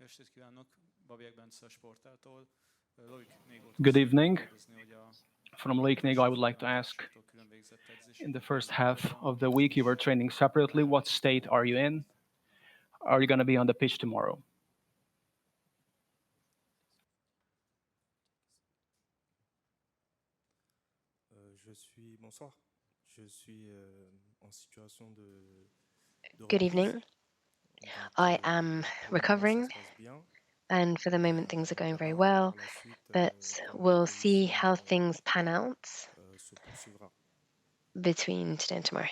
estét kívánok! Babiek Bence a sportától. Loïc Négótól Good szeretném evening. kérdezni, hogy a From Loïc Négo, I would like to ask, in the first half of the week you were training separately. What state are you in? Are you going to be on the pitch tomorrow? Bonsoir. Je suis en situation Good evening. I am recovering, and for the moment things are going very well, but we'll see how things pan out between today and tomorrow.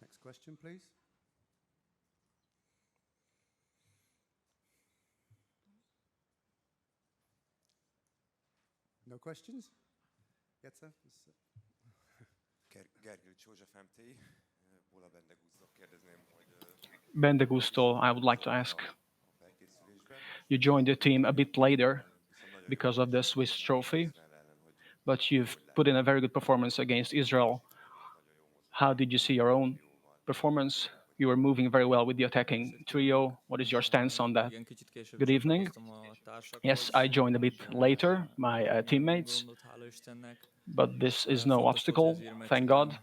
Next question, please. No questions? Yes, sir. Gergely József MT, Bolla Bendegúztól kérdezném, hogy Bendegúztól, I would like to ask. You joined the team a bit later because of the Swiss trophy, but you've put in a very good performance against Israel. How did you see your own performance? You were moving very well with the attacking trio. What is your stance on that? Good evening. Yes, I joined a bit later, my teammates, but this is no obstacle, thank God.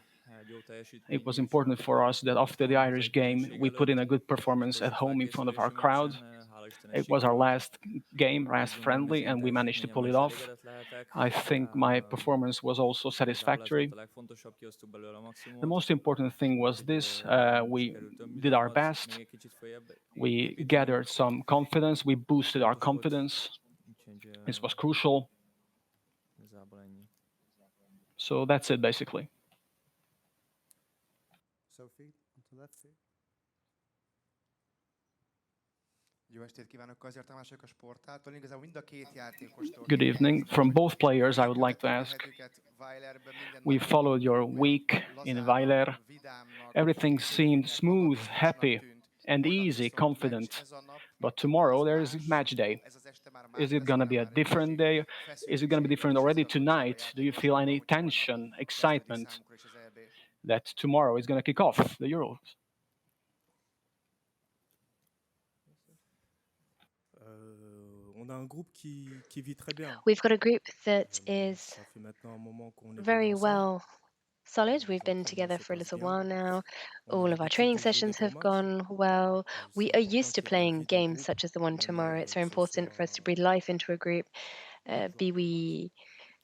It was important for us that after the Irish game, we put in a good performance at home in front of our crowd. It was our last game, last friendly, and we managed to pull it off. I think my performance was also satisfactory. The most important thing was this: we did our best. We gathered some confidence. We boosted our confidence. This was crucial. So that's it, basically. Sophie, on the left here. Jó estét kívánok, Kazyer Tamás vagyok a sportától. Igazából mind a két játékostól. Good evening. From both players, I would like to ask. We followed your week in Weiler. Everything seemed smooth, happy, and easy, confident. But tomorrow there is match day. Is it going to be a different day? Is it going to be different already tonight? Do you feel any tension, excitement that tomorrow is going to kick off the Euros? We've got a group that is very well solid. We've been together for a little while now. All of our training sessions have gone well. We are used to playing games such as the one tomorrow. It's very important for us to breathe life into a group, be we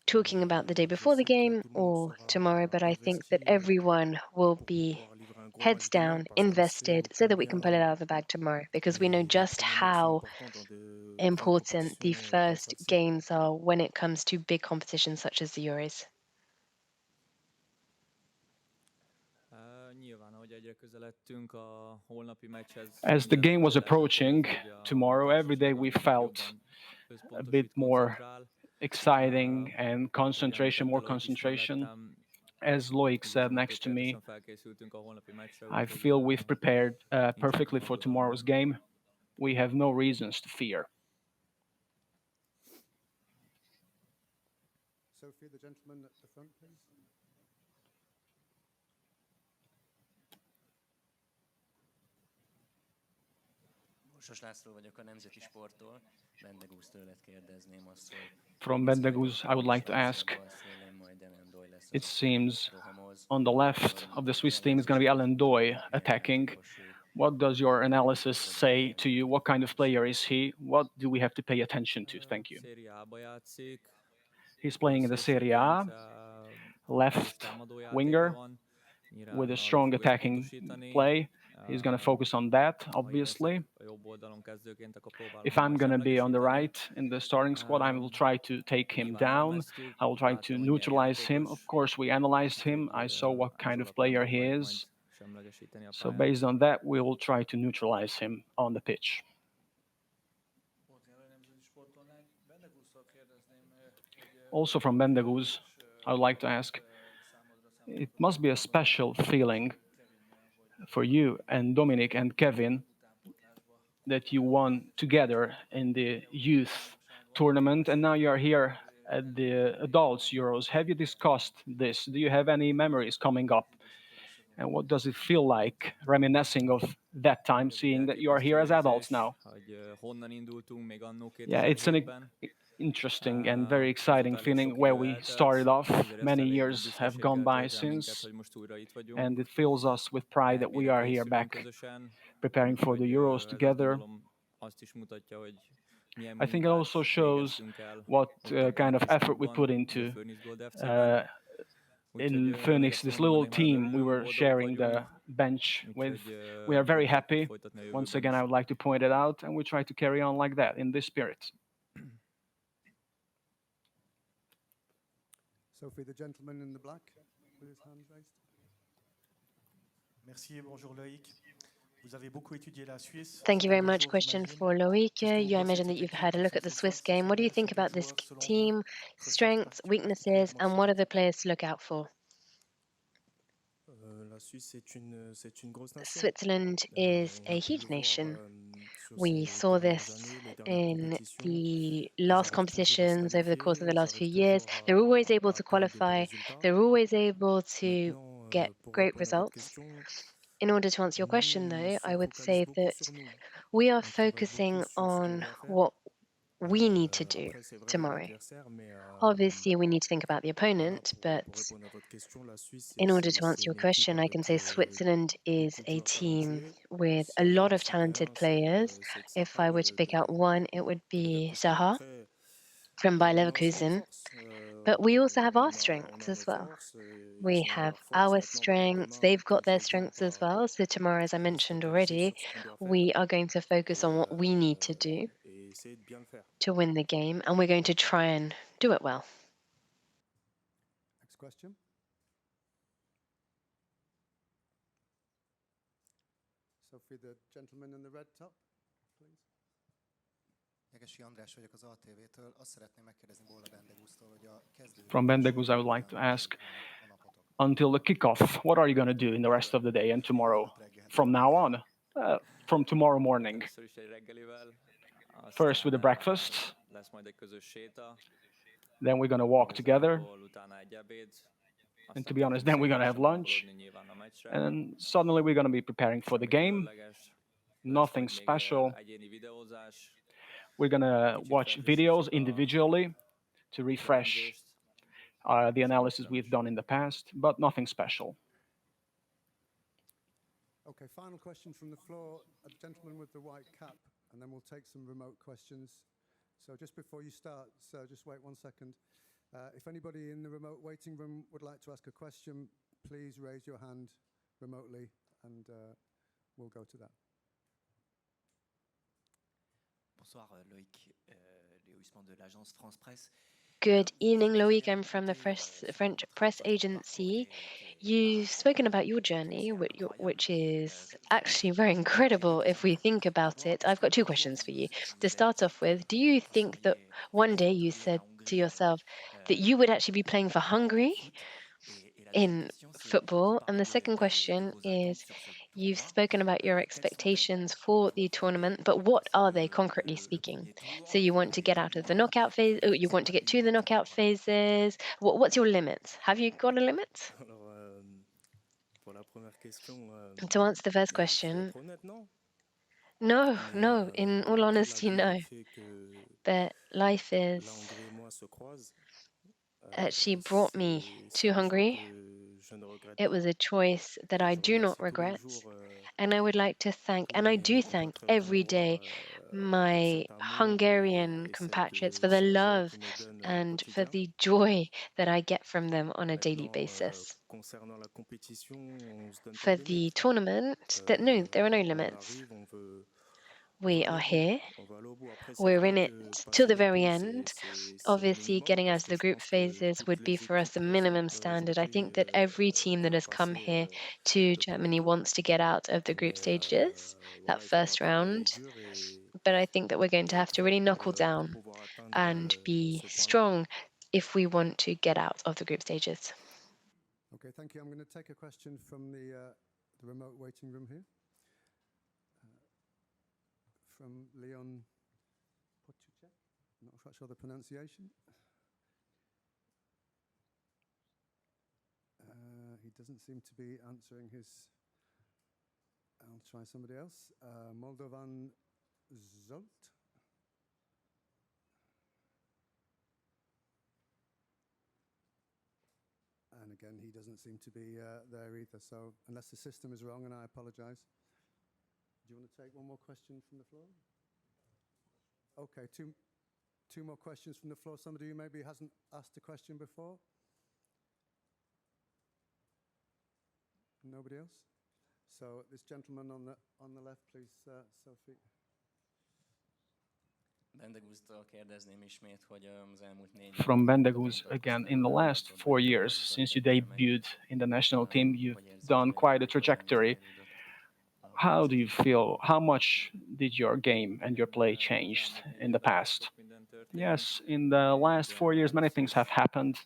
talking about the day before the game or tomorrow, but I think that everyone will be heads down, invested, so that we can pull it out of the bag tomorrow, because we know just how important the first games are when it comes to big competitions such as the Euros. As the game was approaching tomorrow, every day we felt a bit more exciting and concentration, more concentration. As Loïc said next to me, I feel we've prepared perfectly for tomorrow's game. We have no reasons to fear. Sophie, the gentleman at the front, please. Borsos László vagyok a Nemzeti Sporttól. Bendegúz tőled kérdezném azt, hogy... From Bendegúz, I would like to ask, it seems on the left of the Swiss team is going to be Alan Doy attacking. What does your analysis say to you? What kind of player is he? What do we have to pay attention to? Thank you. He's playing in the Serie A, left winger, with a strong attacking play. He's going to focus on that, obviously. If I'm going to be on the right in the starting squad, I will try to take him down. I will try to neutralize him. Of course, we analyzed him. I saw what kind of player he is. So based on that, we will try to neutralize him on the pitch. Also from Bendegúz, I would like to ask, it must be a special feeling for you and Dominic and Kevin that you won together in the youth tournament, and now you are here at the adults Euros. Have you discussed this? Do you have any memories coming up And what does it feel like reminiscing of that time, seeing that you are here as adults now? Yeah, it's an interesting and very exciting feeling where we started off. Many years have gone by since, and it fills us with pride that we are here back preparing for the Euros together. I think it also shows what kind of effort we put into in Phoenix, this little team we were sharing the bench with. We are very happy. Once again, I would like to point it out, and we try to carry on like that in this spirit. Sophie, the gentleman in the black with his hand raised. Merci, bonjour Loïc. Vous avez beaucoup étudié la Suisse. Thank you very much. Question for Loïc. I imagine that you've had a look at the Swiss game. What do you think about this team, strengths, weaknesses, and what are the players to look out for? Switzerland is a huge nation. We saw this in the last competitions over the course of the last few years. They're always able to qualify. They're always able to get great results. In order to answer your question, though, I would say that we are focusing on what we need to do tomorrow. Obviously, we need to think about the opponent, but in order to answer your question, I can say Switzerland is a team with a lot of talented players. If I were to pick out one, it would be Zaha from Bayer Leverkusen. But we also have our strengths as well. We have our strengths, they've got their strengths as well. So tomorrow, as I mentioned already, we are going to focus on what we need to do to win the game, and we're going to try and do it well. Next question. Sophie, the gentleman in the red top, please. From Bendegúz, I would like to ask, until the kickoff, what are you going to do in the rest of the day and tomorrow? From now on, from tomorrow morning. First with the breakfast, then we're going to walk together, and to be honest, then we're going to have lunch, and then suddenly we're going to be preparing for the game. Nothing special. We're going to watch videos individually to refresh the analysis we've done in the past, but nothing special. Okay, final question from the floor. A gentleman with the white cap, and then we'll take some remote questions. So just before you start, sir, just wait 1 second. If anybody in the remote waiting room would like to ask a question, please raise your hand remotely, and we'll go to that. Bonsoir Loïc, Léo Huisman de l'agence France Presse. Good evening, Loïc. I'm from the French press agency. You've spoken about your journey, which is actually very incredible if we think about it. I've got two questions for you. To start off with, do you think that one day you said to yourself that you would actually be playing for Hungary in football? And the second question is, you've spoken about your expectations for the tournament, but what are they concretely speaking? So you want to get out of the knockout phase, or you want to get to the knockout phases. What's your limit? Have you got a limit? To answer the first question, no, in all honesty, no. But life is actually brought me to Hungary. It was a choice that I do not regret, and I would like to thank, and I do thank every day, my Hungarian compatriots for the love and for the joy that I get from them on a daily basis. For the tournament, no, there are no limits. We are here. We're in it till the very end. Obviously, getting out of the group phases would be for us a minimum standard. I think that every team that has come here to Germany wants to get out of the group stages, that first round. But I think that we're going to have to really knuckle down and be strong if we want to get out of the group stages. Okay, thank you. I'm going to take a question from the remote waiting room here. From Leon Pochuchek. I'm not quite sure the pronunciation. He doesn't seem to be answering his... I'll try somebody else. Moldovan Zolt. And again, he doesn't seem to be there either. So unless the system is wrong, and I apologize. Do you want to take one more question from the floor? Okay, two more questions from the floor. Somebody who maybe hasn't asked a question before? Nobody else? So this gentleman on the left, please, Sophie. Bendegúztól kérdezném ismét, hogy az elmúlt 4 From Bendegúz, again, in the last 4 years, since you debuted in the national team, you've done quite a trajectory. How do you feel? How much did your game and your play change in the past? Yes, in the last 4 years, many things have happened.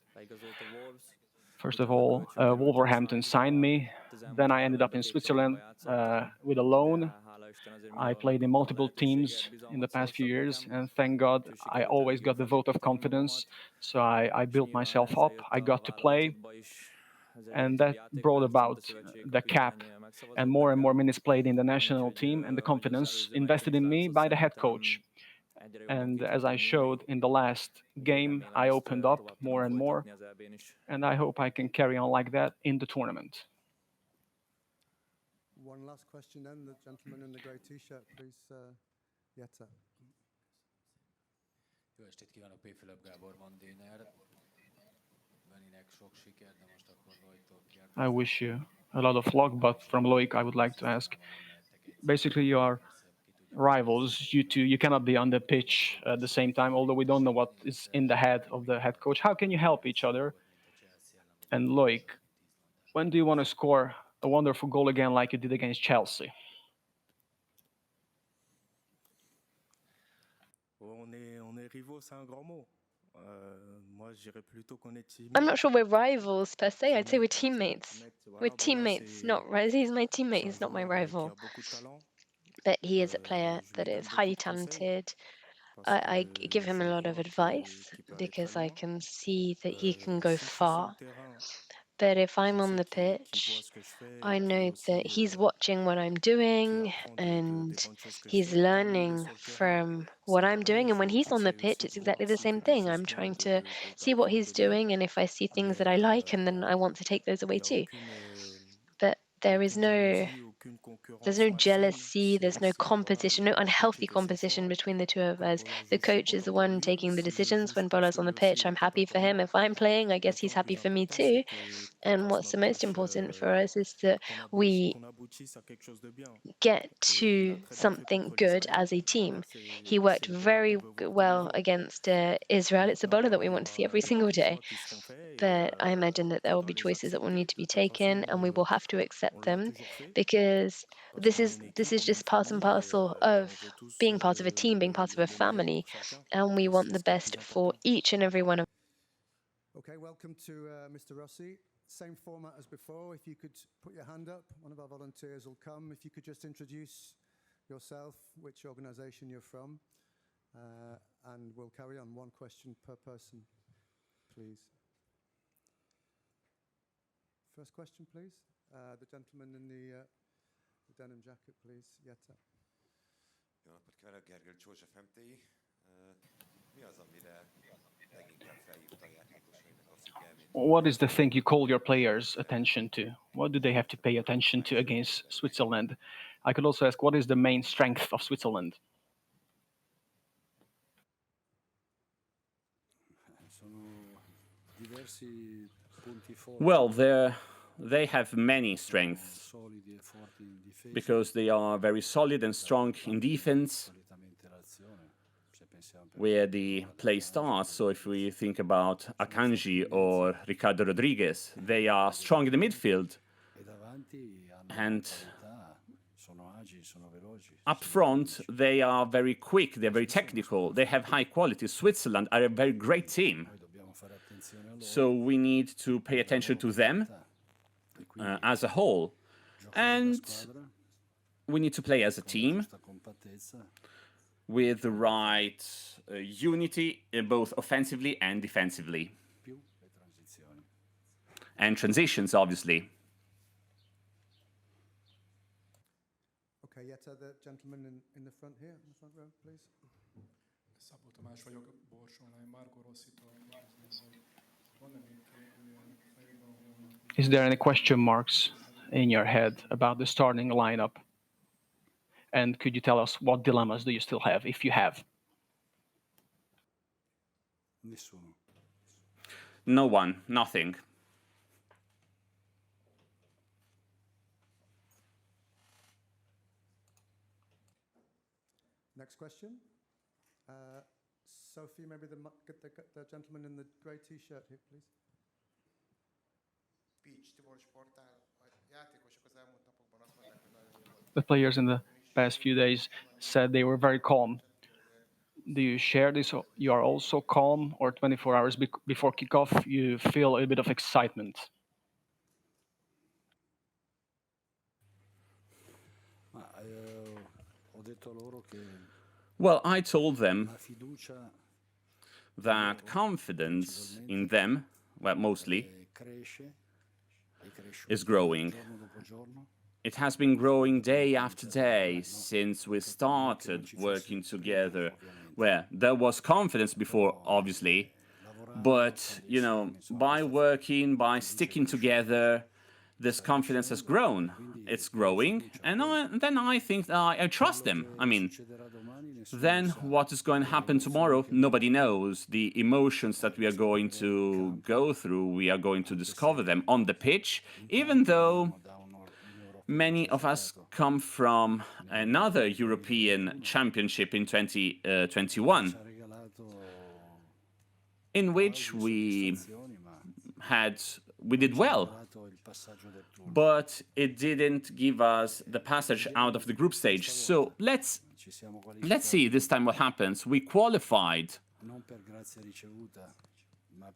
First of all, Wolverhampton signed me. Then I ended up in Switzerland with a loan. I played in multiple teams in the past few years, and thank God I always got the vote of confidence. So I built myself up. I got to play, and that brought about the cap and more minutes played in the national team and the confidence invested in me by the head coach. And as I showed in the last game, I opened up more and more, and I hope I can carry on like that in the tournament. One last question then, the gentleman in the grey t-shirt, please, Jetta. Jó estét kívánok, P. Fülöp Gábor van Déner. Beninek sok sikert, de most akkor Loïctól kérdezem. I wish you a lot of luck, but from Loïc, I would like to ask. Basically, you are rivals. You cannot be on the pitch at the same time, although we don't know what is in the head of the head coach. How can you help each other? And Loïc, when do you want to score a wonderful goal again like you did against Chelsea? On est rivaux, c'est un grand mot. Moi, je dirais plutôt qu'on est teammates. I'm not sure we're rivals per se. I'd say we're teammates. We're teammates, not rivals. He's my teammate. He's not my rival. But he is a player that is highly talented. I give him a lot of advice because I can see that he can go far. But if I'm on the pitch, I know that he's watching what I'm doing and he's learning from what I'm doing. And when he's on the pitch, it's exactly the same thing. I'm trying to see what he's doing, and if I see things that I like, and then I want to take those away too. But there's no jealousy, there's no competition, no unhealthy competition between the two of us. The coach is the one taking the decisions. When Bolla's on the pitch, I'm happy for him. If I'm playing, I guess he's happy for me too. And what's the most important for us is that we get to something good as a team. He worked very well against Israel. It's a Bolla that we want to see every single day. But I imagine that there will be choices that will need to be taken, and we will have to accept them, because this is just part and parcel of being part of a team, being part of a family, and we want the best for each and every one of. Okay, welcome to Mr. Rossi. Same format as before. If you could put your hand up, one of our volunteers will come. If you could just introduce yourself, which organization you're from, and we'll carry on. One question per person, please. First question, please. The gentleman in the denim jacket, please. Jetta. Jó napot kívánok, Gergely Csósa FMTI. Mi az, amire leginkább felhívta a játékosainak a figyelmét? What is the thing you call your players' attention to? What do they have to pay attention to against Switzerland? I could also ask, what is the main strength of Switzerland? Well, they have many strengths because they are very solid and strong in defense, where the play starts. So if we think about Akanji or Ricardo Rodriguez, they are strong in the midfield. And up front, they are very quick, they're very technical, they have high quality. Switzerland are a very great team. So we need to pay attention to them as a whole. And we need to play as a team with the right unity, both offensively and defensively. And transitions, obviously. Okay, yet other gentleman in the front here, in the front row, please. Szabó Tamás vagyok, Borsonlány, Márko Rosszitól kérdezném, hogy van-e még kérdőjel fejben holnap? Is there any question marks in your head about the starting lineup? And could you tell us what dilemmas do you still have, if you have? Nessuno. No one, nothing. Next question. Sophie, maybe the gentleman in the grey T-shirt here, please. The players in the past few days said they were very calm. Do you share this? You are also calm, or 24 hours before kickoff, you feel a bit of excitement? Well, I told them that confidence in them, well, mostly, is growing. It has been growing day after day since we started working together, where there was confidence before, obviously, but, you know, by working, by sticking together, this confidence has grown. It's growing, and then I think that I trust them. I mean, then what is going to happen tomorrow, nobody knows. The emotions that we are going to go through, we are going to discover them on the pitch, even though many of us come from another European championship in 2021, in which we did well, but it didn't give us the passage out of the group stage. So let's see this time what happens. We qualified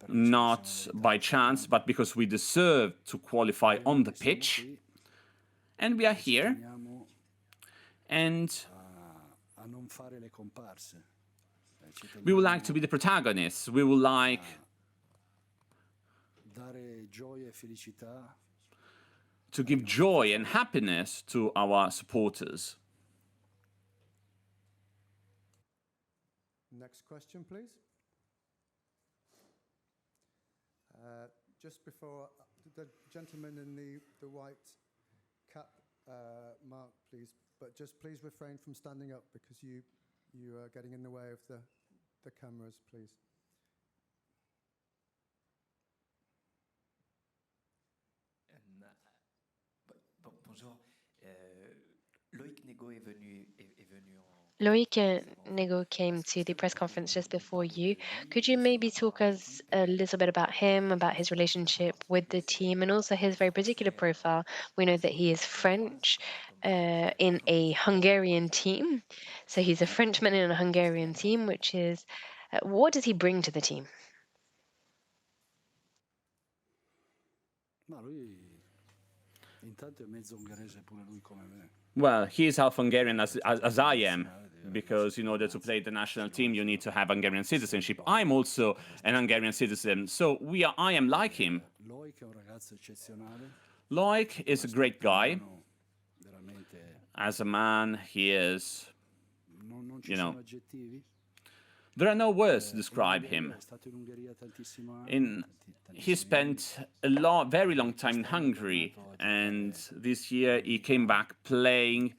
not by chance, but because we deserved to qualify on the pitch. And we are here, and we would like to be the protagonists. We would like to give joy and happiness to our supporters. Next question, please. Just before the gentleman in the white cap, Mark, please, but just please refrain from standing up because you are getting in the way of the cameras, please. Bonjour. Loïc Négo est venu Loïc Négo came to the press conference just before you. Could you maybe talk us a little bit about him, about his relationship with the team, and also his very particular profile? We know that he is French in a Hungarian team. So he's a Frenchman in a Hungarian team, which is, what does he bring to the team? Well, he is half Hungarian as I am, because in order to play the national team, you need to have Hungarian citizenship. I'm also an Hungarian citizen, so I am like him. Loïc is a great guy. As a man, he is, you know, there are no words to describe him. He spent a very long time in Hungary, and this year he came back playing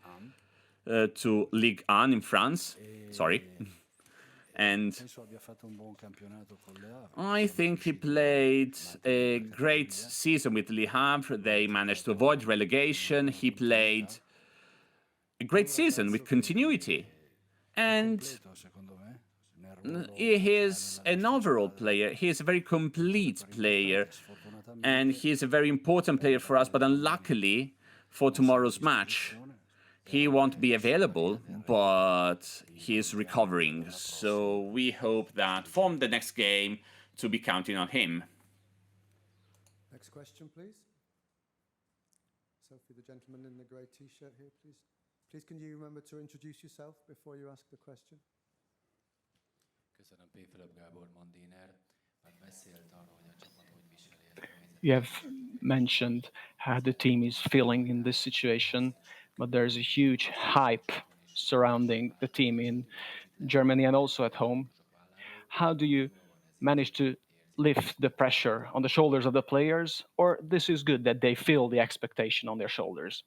to Liga MX in France. Sorry. And I think he played a great season with Le Havre. They managed to avoid relegation. He played a great season with continuity. And he is an overall player. He is a very complete player. And he is a very important player for us. But unluckily, for tomorrow's match, he won't be available, but he is recovering. So we hope that from the next game to be counting on him. Next question, please. Sophie, the gentleman in the grey T-shirt here, please. Please, can you remember to introduce yourself before you ask the question? You have mentioned how the team is feeling in this situation. but there's a huge hype surrounding the team in Germany and also at home. How do you manage to lift the pressure on the shoulders of the players, or this is good that they feel the expectation on their shoulders?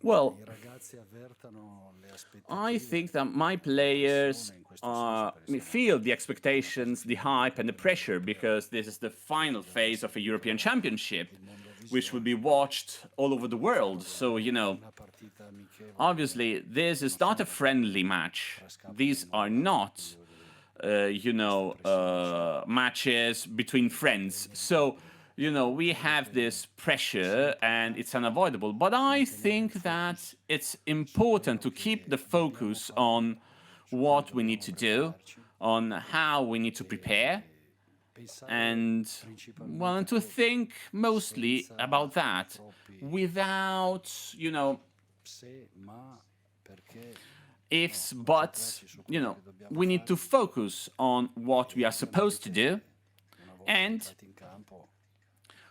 Well, I think that my players feel the expectations, the hype, and the pressure because this is the final phase of a European Championship, which will be watched all over the world. So, obviously, this is not a friendly match. These are not, matches between friends. So, we have this pressure and it's unavoidable. But I think that it's important to keep the focus on what we need to do, on how we need to prepare, and, well, to think mostly about that without, ifs, buts. We need to focus on what we are supposed to do, and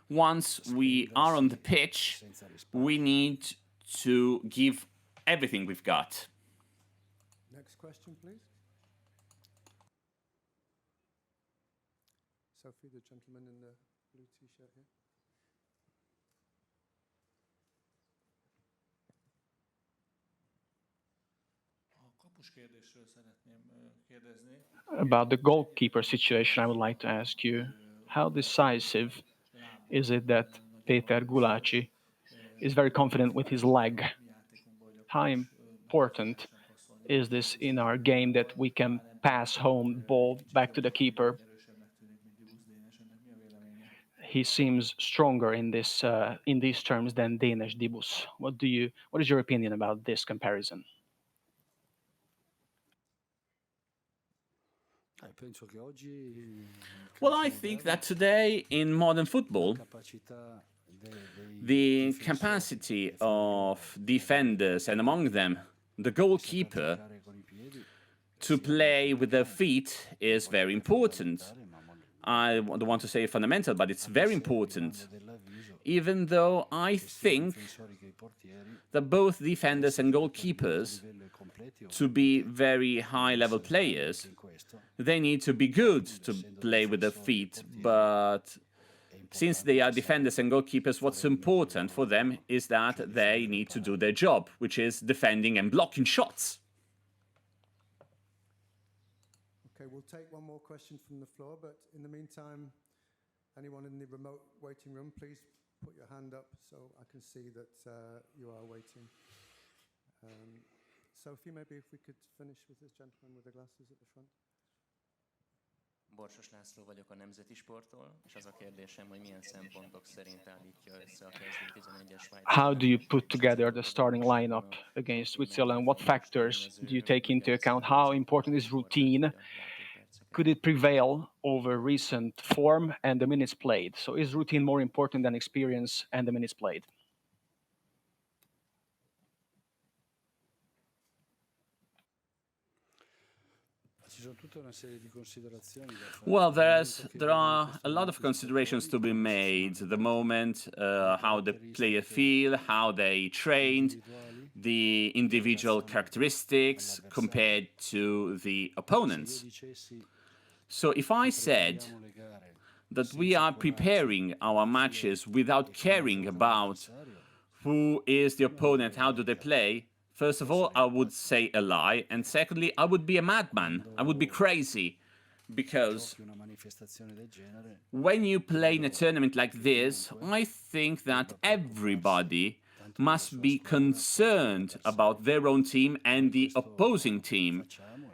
once we are on the pitch, we need to give everything we've got. Next question, please. Sophie, the gentleman in the blue t-shirt here. About the goalkeeper situation, I would like to ask you, how decisive is it that Péter Gulácsi is very confident with his leg? How important is this in our game that we can pass home the ball back to the keeper? He seems stronger in these terms than Dénes Dibusz. What is your opinion about this comparison? Well, I think that today in modern football, the capacity of defenders, and among them the goalkeeper, to play with their feet is very important. I don't want to say fundamental, but it's very important. Even though I think that both defenders and goalkeepers, to be very high-level players, they need to be good to play with their feet. But since they are defenders and goalkeepers, what's important for them is that they need to do their job, which is defending and blocking shots. Okay, we'll take one more question from the floor, but in the meantime, anyone in the remote waiting room, please put your hand up so I can see that you are waiting. Sophie, maybe if we could finish with this gentleman with the glasses at the front. Borsos László vagyok a Nemzeti Sporttól, és az a kérdésem, hogy milyen szempontok szerint állítja össze a kezdő 11-es Svájc. How do you put together the starting lineup against Switzerland? What factors do you take into account? How important is routine? Could it prevail over recent form and the minutes played? So is routine more important than experience and the minutes played? Well, there are a lot of considerations to be made. The moment, how the player feel, how they trained, the individual characteristics compared to the opponents. So if I said that we are preparing our matches without caring about who is the opponent, how do they play, first of all, I would say a lie. And secondly, I would be a madman. I would be crazy. Because when you play in a tournament like this, I think that everybody must be concerned about their own team and the opposing team.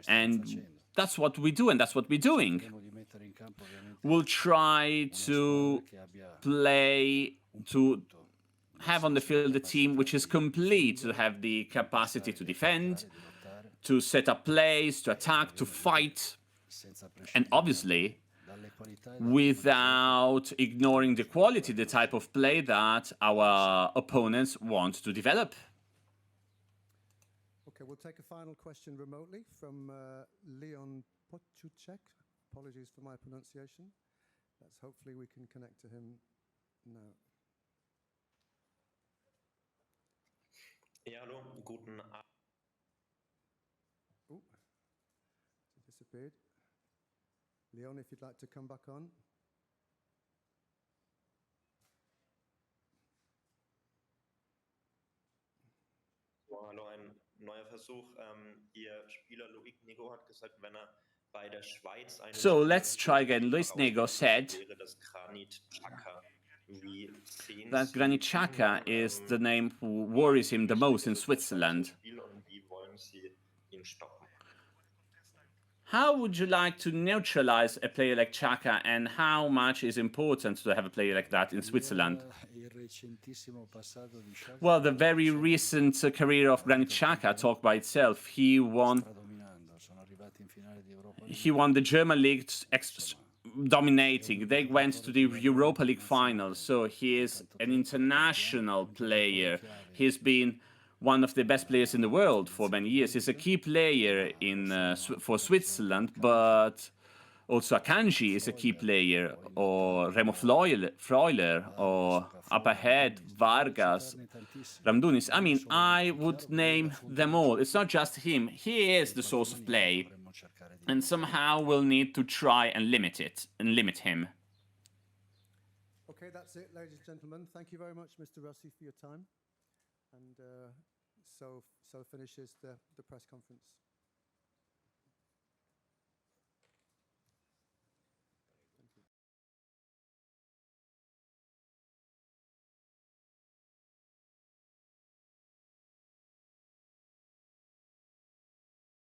And that's what we do, and that's what we're doing. We'll try to play, to have on the field a team which is complete, to have the capacity to defend, to set up plays, to attack, to fight, and obviously without ignoring the quality, the type of play that our opponents want to develop. Okay, we'll take a final question remotely from Leon Pochuchek. Apologies for my pronunciation. hopefully we can connect to him now. Ja, hallo, guten Abend. Oh, he disappeared. Leon, if you'd like to come back on. So, hallo, ein neuer Versuch. Ihr Spieler Loïc Négo hat gesagt, wenn er bei der Schweiz eine So let's try again. Loïc Négo said wäre das Granit Xhaka. Wie sehen that Sie Granit Xhaka is the name who worries him the most in Switzerland. Spiel und wie wollen Sie ihn stoppen? How would you like to neutralize a player like Xhaka, and how much is important to have a player like that in Switzerland? Well, the very recent career of Granit Xhaka talk by itself. He won the German League dominating. They went to the Europa League final, so he is an international player. He's been one of the best players in the world for many years. He's a key player for Switzerland, but also Akanji is a key player, or Remo Freuler, or up ahead, Vargas, Ramdunis. I mean, I would name them all. It's not just him. He is the source of play, and somehow we'll need to try and limit him. Okay, that's it, ladies and gentlemen. Thank you very much, Mr. Rossi, for your time. And so finishes the press conference.